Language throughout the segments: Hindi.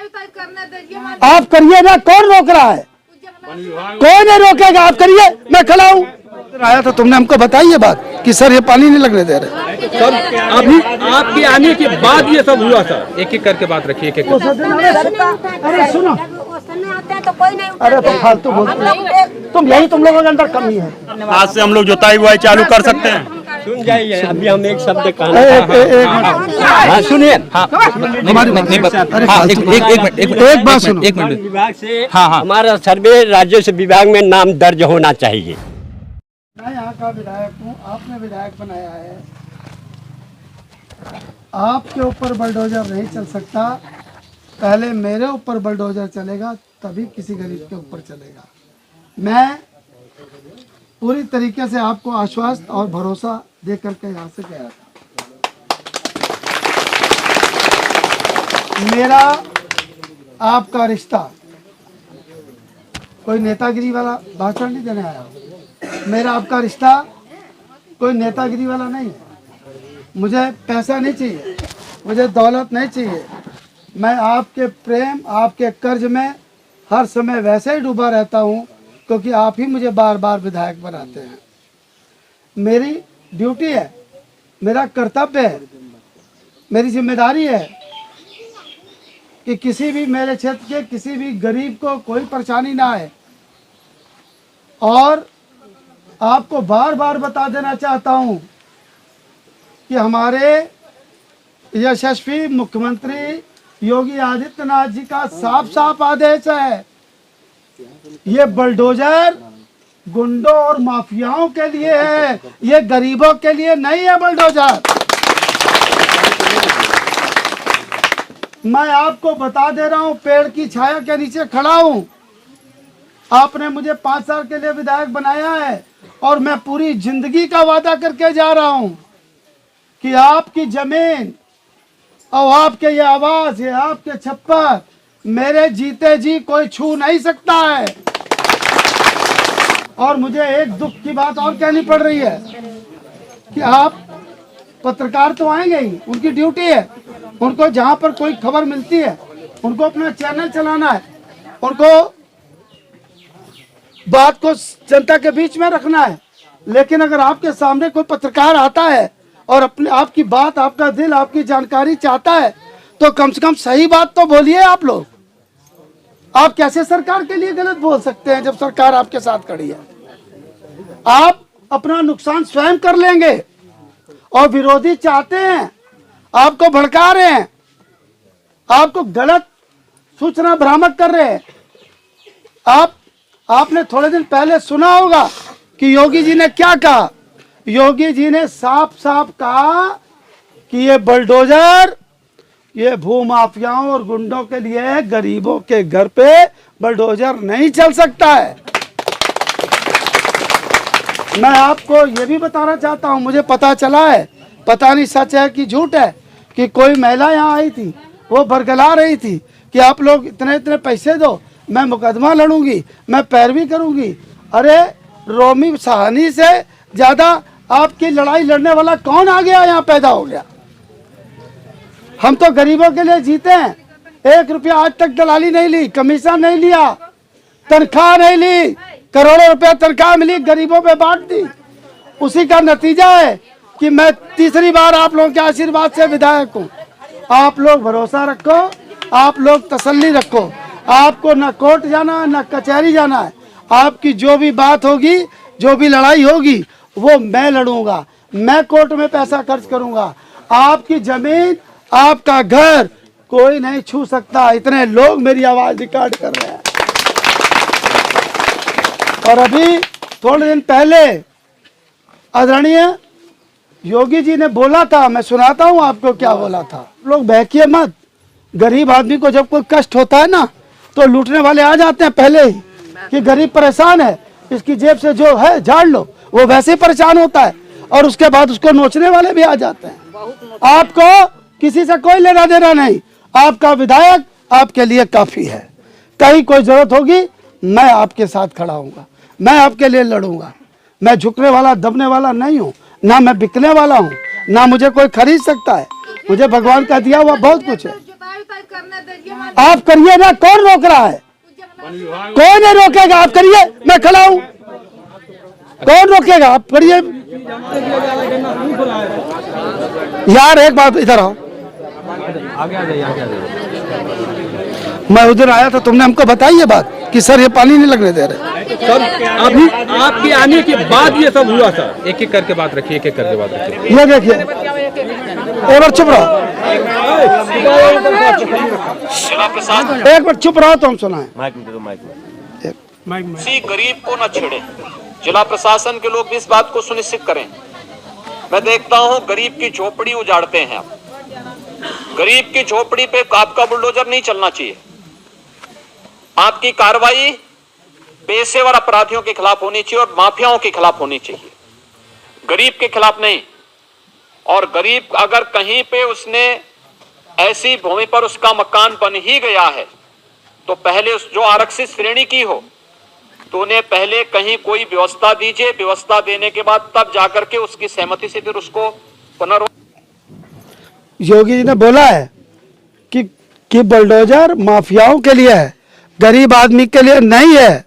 आप करिए ना, कौन रोक रहा है? कोई नहीं रोकेगा, आप करिए, मैं खड़ा हूँ। आया तो तुमने हमको बताई ये बात कि सर ये पानी नहीं लगने दे रहे। सर अभी आपके आने के बाद ये सब हुआ सर। एक एक करके बात रखिए, एक एक। अरे सुनो, आते हैं तो कोई नहीं, अरे तो फालतू बोलते तुम, यही तुम लोगों के अंदर कमी है। आज से हम लोग जोताई बुआई चालू कर सकते हैं। सुन जाइए, अभी हम एक शब्द एक सुनिए। एक बात सुनो, एक मिनट विभाग से हमारा सर्वे राजस्व विभाग में नाम दर्ज होना चाहिए। मैं यहाँ का विधायक हूँ, आपने विधायक बनाया है, आपके ऊपर बुलडोजर नहीं चल सकता। पहले मेरे ऊपर बुलडोजर चलेगा, तभी किसी गरीब के ऊपर चलेगा। मैं पूरी तरीके से आपको आश्वासन और भरोसा दे करके यहाँ से गया था। मेरा आपका रिश्ता कोई नेतागिरी वाला भाषण नहीं देने आया हूँ। मेरा आपका रिश्ता कोई नेतागिरी वाला नहीं है। मुझे पैसा नहीं चाहिए, मुझे दौलत नहीं चाहिए। मैं आपके प्रेम, आपके कर्ज में हर समय वैसे ही डूबा रहता हूँ, क्योंकि आप ही मुझे बार बार विधायक बनाते हैं। मेरी ड्यूटी है, मेरा कर्तव्य है, मेरी जिम्मेदारी है कि किसी भी मेरे क्षेत्र के किसी भी गरीब को कोई परेशानी ना आए। और आपको बार बार बता देना चाहता हूँ कि हमारे यशस्वी मुख्यमंत्री योगी आदित्यनाथ जी का साफ साफ आदेश है, ये बुलडोजर गुंडों और माफियाओं के लिए है, ये गरीबों के लिए नहीं है बुलडोजर। मैं आपको बता दे रहा हूँ, पेड़ की छाया के नीचे खड़ा हूँ। आपने मुझे 5 साल के लिए विधायक बनाया है और मैं पूरी जिंदगी का वादा करके जा रहा हूँ कि आपकी जमीन और आपके ये आवास, ये आपके छप्पर मेरे जीते जी कोई छू नहीं सकता है। और मुझे एक दुख की बात और कहनी पड़ रही है कि आप पत्रकार तो आएंगे ही, उनकी ड्यूटी है, उनको जहां पर कोई खबर मिलती है उनको अपना चैनल चलाना है, उनको बात को जनता के बीच में रखना है। लेकिन अगर आपके सामने कोई पत्रकार आता है और अपने आपकी बात, आपका दिल, आपकी जानकारी चाहता है, तो कम से कम सही बात तो बोलिए। आप लोग, आप कैसे सरकार के लिए गलत बोल सकते हैं जब सरकार आपके साथ खड़ी है? आप अपना नुकसान स्वयं कर लेंगे और विरोधी चाहते हैं, आपको भड़का रहे हैं, आपको गलत सूचना भ्रामक कर रहे हैं। आपने थोड़े दिन पहले सुना होगा कि योगी जी ने क्या कहा। योगी जी ने साफ साफ कहा कि ये बुलडोजर ये भूमाफियाओं और गुंडों के लिए है, गरीबों के घर पे बुलडोजर नहीं चल सकता है। मैं आपको ये भी बताना चाहता हूँ, मुझे पता चला है, पता नहीं सच है कि झूठ है, कि कोई महिला यहाँ आई थी, वो बरगला रही थी कि आप लोग इतने इतने पैसे दो, मैं मुकदमा लड़ूंगी, मैं पैरवी करूंगी। अरे रोमी साहनी से ज्यादा आपकी लड़ाई लड़ने वाला कौन आ गया, यहाँ पैदा हो गया? हम तो गरीबों के लिए जीते हैं। 1 रुपया आज तक दलाली नहीं ली, कमीशन नहीं लिया, तनख्वाह नहीं ली, करोड़ों रुपया तनख्वाह मिली, गरीबों पे बांट दी। उसी का नतीजा है कि मैं तीसरी बार आप लोगों के आशीर्वाद से विधायक हूँ। आप लोग भरोसा रखो, आप लोग तसल्ली रखो। आपको न कोर्ट जाना है, न कचहरी जाना है। आपकी जो भी बात होगी, जो भी लड़ाई होगी, वो मैं लड़ूंगा। मैं कोर्ट में पैसा खर्च करूंगा। आपकी जमीन, आपका घर कोई नहीं छू सकता। इतने लोग मेरी आवाज रिकॉर्ड कर रहे हैं। और अभी थोड़े दिन पहले आदरणीय योगी जी ने बोला था, मैं सुनाता हूं आपको क्या बोला था। लोग बहकिए मत। गरीब आदमी को जब कोई कष्ट होता है ना, तो लूटने वाले आ जाते हैं पहले ही कि गरीब परेशान है, इसकी जेब से जो है झाड़ लो। वो वैसे ही परेशान होता है और उसके बाद उसको नोचने वाले भी आ जाते हैं। आपको किसी से कोई लेना देना नहीं। आपका विधायक आपके लिए काफी है। कहीं कोई जरूरत होगी, मैं आपके साथ खड़ा हूँगा, मैं आपके लिए लड़ूंगा। मैं झुकने वाला, दबने वाला नहीं हूँ, ना मैं बिकने वाला हूँ, ना मुझे कोई खरीद सकता है। मुझे भगवान का दिया हुआ बहुत कुछ है। आप करिए ना, कौन रोक रहा है? कोई नहीं रोकेगा, आप करिए, मैं खड़ा हूँ, कौन रोकेगा? आप करिए। यार एक बात, इधर आओ, आगे आ जाइए। मैं उधर आया था, तुमने हमको बताई ये बात कि सर ये पानी नहीं लगने दे रहे। सर अभी आपके आने के बाद ये सब हुआ सर। एक एक करके बात रखिए, एक एक करके बात रखिए। ये देखिए, एक बार चुप रहो, एक बार चुप रहो तो हम सुनाएं। किसी गरीब को न छेड़े। जिला प्रशासन के लोग भी इस बात को सुनिश्चित करें। मैं देखता हूं गरीब की झोपड़ी उजाड़ते हैं आप। गरीब की झोपड़ी पे आपका बुलडोजर नहीं चलना चाहिए। आपकी कार्रवाई पेशेवर अपराधियों के खिलाफ होनी चाहिए और माफियाओं के खिलाफ होनी चाहिए, गरीब के खिलाफ नहीं। और गरीब अगर कहीं पे उसने ऐसी भूमि पर उसका मकान बन ही गया है तो पहले उस जो आरक्षित श्रेणी की हो तो उन्हें पहले कहीं कोई व्यवस्था दीजिए। व्यवस्था देने के बाद तब जाकर के उसकी सहमति से फिर उसको योगी जी ने बोला है कि बुलडोजर माफियाओं के लिए है, गरीब आदमी के लिए नहीं है।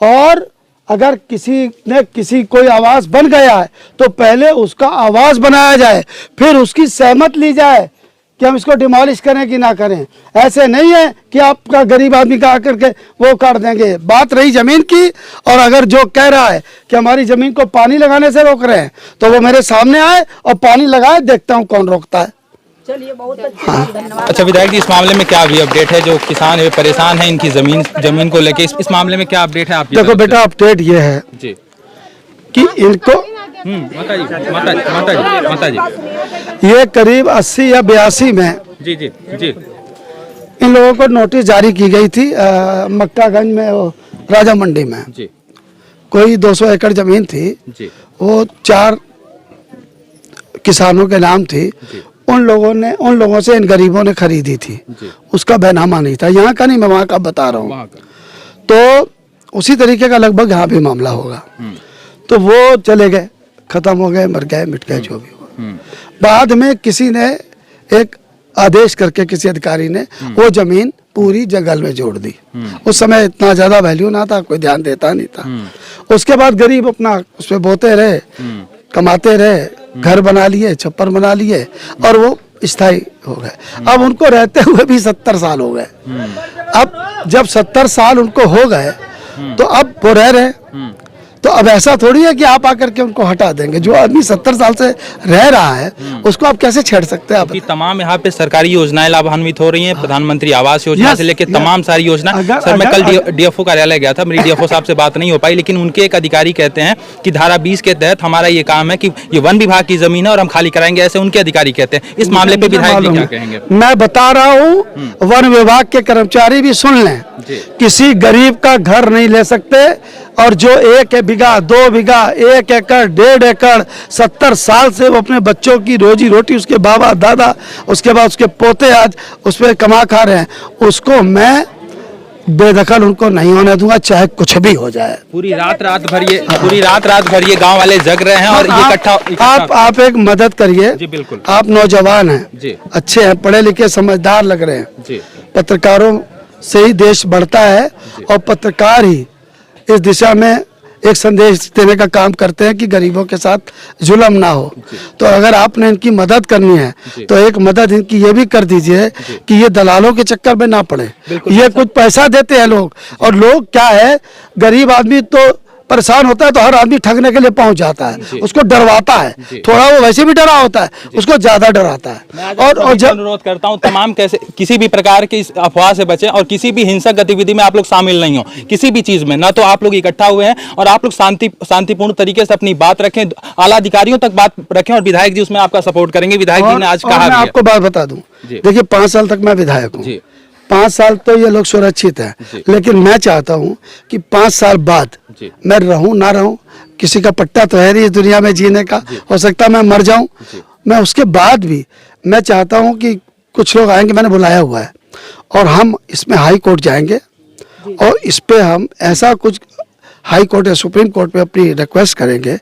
और अगर किसी कोई आवास बन गया है तो पहले उसका आवास बनाया जाए, फिर उसकी सहमत ली जाए कि हम इसको डिमोलिश करें कि ना करें। ऐसे नहीं है कि आपका गरीब आदमी का आकर के वो कर देंगे। बात रही जमीन की, और अगर जो कह रहा है कि हमारी जमीन को पानी लगाने से रोक रहे हैं तो वो मेरे सामने आए और पानी लगाए, देखता हूँ कौन रोकता है। चलिए, बहुत धन्यवाद। अच्छा विधायक जी, इस मामले में क्या अभी अपडेट है? जो किसान है परेशान है इनकी जमीन को लेके, इस मामले में क्या अपडेट है आप? देखो बेटा, अपडेट ये है जी कि इनको माता जी ये करीब 80 या 82 में जी जी जी इन लोगों को नोटिस जारी की गई थी मक्कागंज में, वो राजा मंडी में जी कोई 200 एकड़ जमीन थी। जी वो 4 किसानों के नाम थी। उन लोगों से इन गरीबों ने खरीदी थी। उसका बैनामा नहीं था। यहाँ का नहीं, मैं वहाँ का बता रहा हूँ। तो उसी तरीके का लगभग यहाँ भी मामला होगा। तो वो चले गए, खत्म हो गए, मर गए, मिट गए, जो भी हुआ। बाद में किसी ने एक आदेश करके, किसी अधिकारी ने वो जमीन पूरी जंगल में जोड़ दी। उस समय इतना ज्यादा वैल्यू ना था, कोई ध्यान देता नहीं था। उसके बाद गरीब अपना उसमें बोते रहे, कमाते रहे, घर बना लिए, छप्पर बना लिए, और वो स्थायी हो गए। अब उनको रहते हुए भी 70 साल हो गए। अब जब 70 साल उनको हो गए तो अब वो रह रहे। तो अब ऐसा थोड़ी है कि आप आकर के उनको हटा देंगे। जो आदमी 70 साल से रह रहा है उसको आप कैसे छेड़ सकते हैं? आप तमाम यहाँ पे सरकारी योजनाएं लाभान्वित हो रही हैं। प्रधानमंत्री आवास योजना से लेकर तमाम सारी योजना। सर मैं कल डीएफओ कार्यालय गया था, मेरी डीएफओ साहब से बात नहीं हो पाई, लेकिन उनके एक अधिकारी कहते हैं कि धारा 20 के तहत हमारा ये काम है कि ये वन विभाग की जमीन है और हम खाली कराएंगे, ऐसे उनके अधिकारी कहते हैं। इस मामले पे विधायक जी क्या कहेंगे? मैं बता रहा हूँ, वन विभाग के कर्मचारी भी सुन लें, किसी गरीब का घर नहीं ले सकते। और जो 1 बीघा, 2 बीघा, 1 एकड़, 1.5 एकड़ 70 साल से वो अपने बच्चों की रोजी रोटी, उसके बाबा दादा, उसके बाद उसके पोते आज उस पर कमा खा रहे हैं, उसको मैं बेदखल उनको नहीं होने दूंगा, चाहे कुछ भी हो जाए। पूरी रात भर ये गांव वाले जग रहे हैं और ये इकट्ठा। आप एक मदद करिए जी। बिल्कुल, आप नौजवान हैं जी, अच्छे हैं, पढ़े लिखे समझदार लग रहे हैं जी। पत्रकारों से ही देश बढ़ता है और पत्रकार ही इस दिशा में एक संदेश देने का काम करते हैं कि गरीबों के साथ जुल्म ना हो। तो अगर आपने इनकी मदद करनी है तो एक मदद इनकी ये भी कर दीजिए कि ये दलालों के चक्कर में ना पड़े। ये कुछ पैसा देते हैं लोग, और लोग क्या है, गरीब आदमी तो परेशान होता है तो हर आदमी ठगने के लिए पहुंच जाता है, उसको डरवाता है। थोड़ा वो वैसे भी डरा होता है, उसको ज्यादा डराता है। और जब अनुरोध करता हूं तमाम किसी भी प्रकार की अफवाह से बचें और किसी भी हिंसक गतिविधि में आप लोग शामिल नहीं हो, किसी भी चीज में ना। तो आप लोग इकट्ठा हुए हैं और आप लोग शांतिपूर्ण तरीके से अपनी बात रखें, आला अधिकारियों तक बात रखें, और विधायक जी उसमें आपका सपोर्ट करेंगे। विधायक जी ने आज कहा, मैं आपको बात बता दूं, देखिए 5 साल तक मैं विधायक हूँ, 5 साल तो ये लोग सुरक्षित है, लेकिन मैं चाहता हूं कि 5 साल बाद मैं रहूं ना रहूं, किसी का पट्टा तो है नहीं इस दुनिया में जीने का, हो सकता है मैं मर जाऊं, मैं उसके बाद भी मैं चाहता हूं कि कुछ लोग आएंगे, मैंने बुलाया हुआ है, और हम इसमें हाई कोर्ट जाएंगे और इस पे हम ऐसा कुछ हाई कोर्ट या सुप्रीम कोर्ट में अपनी रिक्वेस्ट करेंगे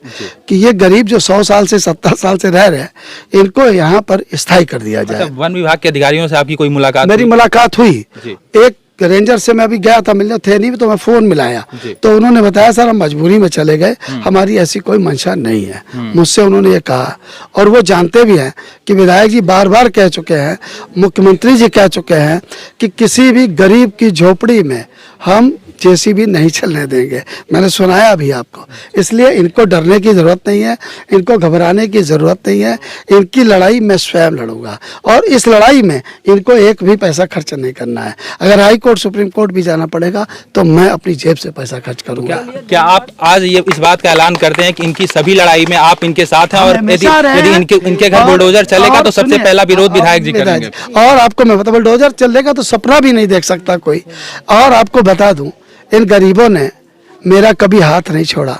कि ये गरीब जो 100 साल से 70 साल से रह रहे हैं, इनको यहाँ पर स्थायी कर दिया जाए। अच्छा, वन विभाग के अधिकारियों से आपकी कोई मुलाकात मेरी हुई? मुलाकात हुई, जी। एक रेंजर से मैं अभी गया था, मिलने थे नहीं तो मैं फोन मिलाया तो उन्होंने बताया सर हम मजबूरी में चले गए, हमारी ऐसी कोई मंशा नहीं है। मुझसे उन्होंने ये कहा और वो जानते भी हैं कि विधायक जी बार बार कह चुके हैं, मुख्यमंत्री जी कह चुके हैं कि किसी भी गरीब की झोपड़ी में हम जेसीबी नहीं चलने देंगे। मैंने सुनाया अभी आपको, इसलिए इनको डरने की ज़रूरत नहीं है, इनको घबराने की ज़रूरत नहीं है। इनकी लड़ाई मैं स्वयं लड़ूंगा और इस लड़ाई में इनको एक भी पैसा खर्च नहीं करना है। अगर हाई कोर्ट सुप्रीम कोर्ट भी जाना पड़ेगा तो मैं अपनी जेब से पैसा खर्च करूंगा। क्या आप आज ये इस बात का ऐलान करते हैं कि इनकी सभी लड़ाई में आप इनके साथ हैं और यदि इनके घर बुलडोजर चलेगा तो सबसे पहला विरोध विधायक जी करेंगे? और आपको मैं बता, बुलडोजर चलेगा तो सपना भी नहीं देख सकता कोई। और आपको बता दूं, इन गरीबों ने मेरा कभी हाथ नहीं छोड़ा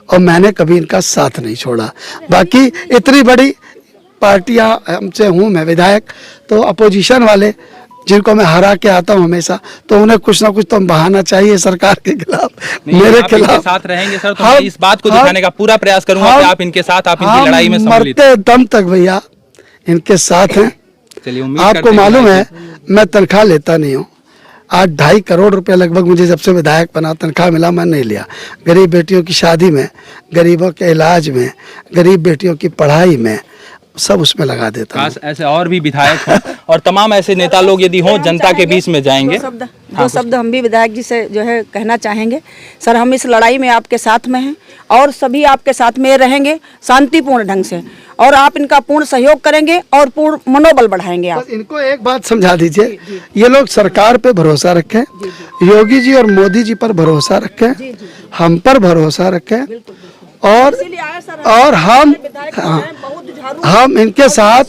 और मैंने कभी इनका साथ नहीं छोड़ा। बाकी इतनी बड़ी पार्टियां हमसे हूँ मैं विधायक, तो अपोजिशन वाले जिनको मैं हरा के आता हूँ हमेशा, तो उन्हें कुछ ना कुछ तो बहाना चाहिए सरकार के खिलाफ, मेरे खिलाफ। साथ रहेंगे सर, तो मैं इस बात को दिखाने का पूरा प्रयास करूंगा कि आप इनके साथ, आप इनकी लड़ाई में सम्मिलित मरते दम तक भैया इनके साथ हैं। चलिए, उम्मीद आपको मालूम है मैं तनख्वाह लेता नहीं हूँ। आज 2.5 करोड़ रुपए लगभग मुझे जब से विधायक बना तनख्वाह मिला, मैं नहीं लिया। गरीब बेटियों की शादी में, गरीबों के इलाज में, गरीब बेटियों की पढ़ाई में, सब उसमें लगा देता हूं। काश ऐसे और भी विधायक हों और तमाम ऐसे नेता लोग यदि हों जनता के बीच में जाएंगे। दो शब्द हम भी विधायक जी से जो है कहना चाहेंगे। सर, हम इस लड़ाई में आपके साथ में हैं और सभी आपके साथ में रहेंगे शांतिपूर्ण ढंग से, और आप इनका पूर्ण सहयोग करेंगे और पूर्ण मनोबल बढ़ाएंगे। आप इनको एक बात समझा दीजिए, ये लोग सरकार पे भरोसा रखें, योगी जी और मोदी जी पर भरोसा रखें, हम पर भरोसा रखें और हम इनके साथ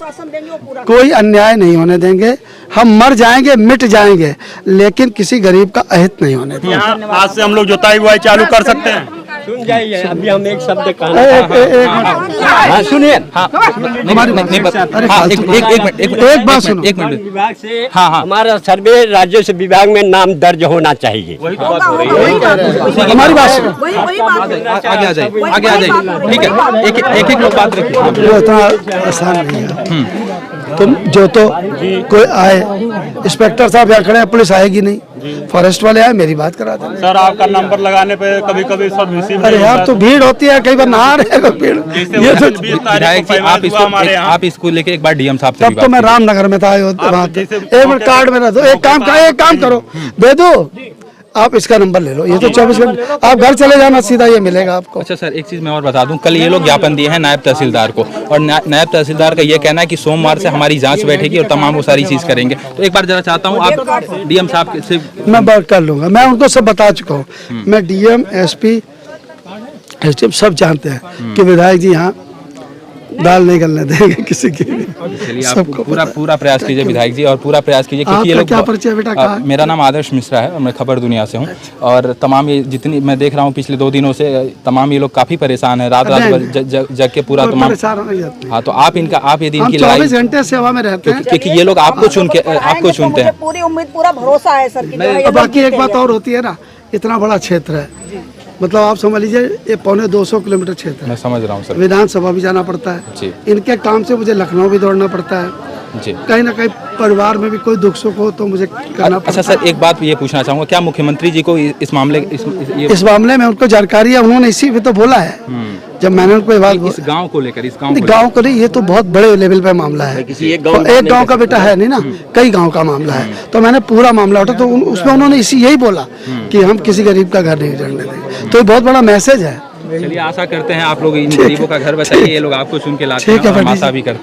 कोई अन्याय नहीं होने देंगे। हम मर जाएंगे, मिट जाएंगे, लेकिन किसी गरीब का अहित नहीं होने देंगे। यहाँ आज से हम लोग जोताई बुआई चालू कर सकते हैं। सुन जाइए, अभी हम एक शब्द कहना सुनिए। एक बात सुनो, एक मिनट विभाग से हाँ। हमारा सर्वे राज्य से विभाग में नाम दर्ज होना चाहिए। हमारी बात सुनो, आगे आ जाइए, आगे आ जाइए, ठीक है। एक लोग बात रखिए। वो इतना आसान नहीं है। तुम जो तो कोई आए, इंस्पेक्टर साहब यहाँ खड़े हैं, पुलिस आएगी नहीं, फॉरेस्ट वाले आए, मेरी बात करा दें। सर, आपका नंबर लगाने पे कभी कभी सब रिसीव। अरे यार, तो भीड़ होती है, कई बार नहा रहे हैं भीड़। ये तो विधायक जी, आप इसको लेके एक बार डीएम साहब से तब तो मैं रामनगर में था, एक मिनट कार्ड में दो, एक काम करो, दे दो आप इसका नंबर ले लो, ये तो 24 घंटे, आप घर चले जाना, सीधा ये मिलेगा आपको। अच्छा सर, एक चीज मैं और बता दूं, कल ये लोग ज्ञापन दिए हैं नायब तहसीलदार को, और नायब तहसीलदार का ये कहना है कि सोमवार से हमारी जांच बैठेगी और तमाम वो सारी चीज करेंगे। तो एक बार जरा चाहता हूं आप डीएम साहब से। मैं बात कर लूंगा, मैं उनको सब बता चुका हूँ। मैं डीएम, एसपी, एसडीएम सब जानते हैं कि विधायक जी यहाँ दाल नहीं गलने देंगे किसी की। चलिए, आप पूरा प्रयास कीजिए विधायक जी, और पूरा प्रयास कीजिए, क्योंकि ये लोग। क्या परिचय बेटा? मेरा नाम आदर्श मिश्रा है और मैं खबर दुनिया से हूँ। और तमाम ये जितनी मैं देख रहा हूँ पिछले 2 दिनों से, तमाम ये लोग काफी परेशान है, रात जग के पूरा तमाम। हाँ, तो आप यदि इनकी लड़ाई, 24 घंटे सेवा में रहते हैं, क्योंकि ये लोग आपको चुनते हैं। पूरी उम्मीद, पूरा भरोसा है सर की। बाकी एक बात और होती है ना, इतना बड़ा क्षेत्र है, मतलब आप समझ लीजिए ये 250 किलोमीटर क्षेत्र है। मैं समझ रहा हूँ सर। विधानसभा भी जाना पड़ता है जी। इनके काम से मुझे लखनऊ भी दौड़ना पड़ता है जी। कहीं ना कहीं परिवार में भी कोई दुख सुख हो तो मुझे करना पड़ता है। अच्छा सर, एक बात ये पूछना चाहूँगा, क्या मुख्यमंत्री जी को इस मामले में उनको जानकारी है? उन्होंने इसी पे तो बोला है जब मैंने उनको ये बात, इस गांव को लेकर, गांव को नहीं, ये तो बहुत बड़े लेवल पे मामला है। एक गांव का बेटा है नहीं ना, कई गांव का मामला है, तो मैंने पूरा मामला उठा, तो उसमें उन्होंने यही बोला कि हम किसी गरीब का घर नहीं उजाड़ने देंगे। तो ये बहुत बड़ा मैसेज है। चलिए, आशा करते हैं आप लोग इन गरीबों का घर बचाइए, ये लोग आपको चुन के लाते हैं, और हम आशा भी करते हैं।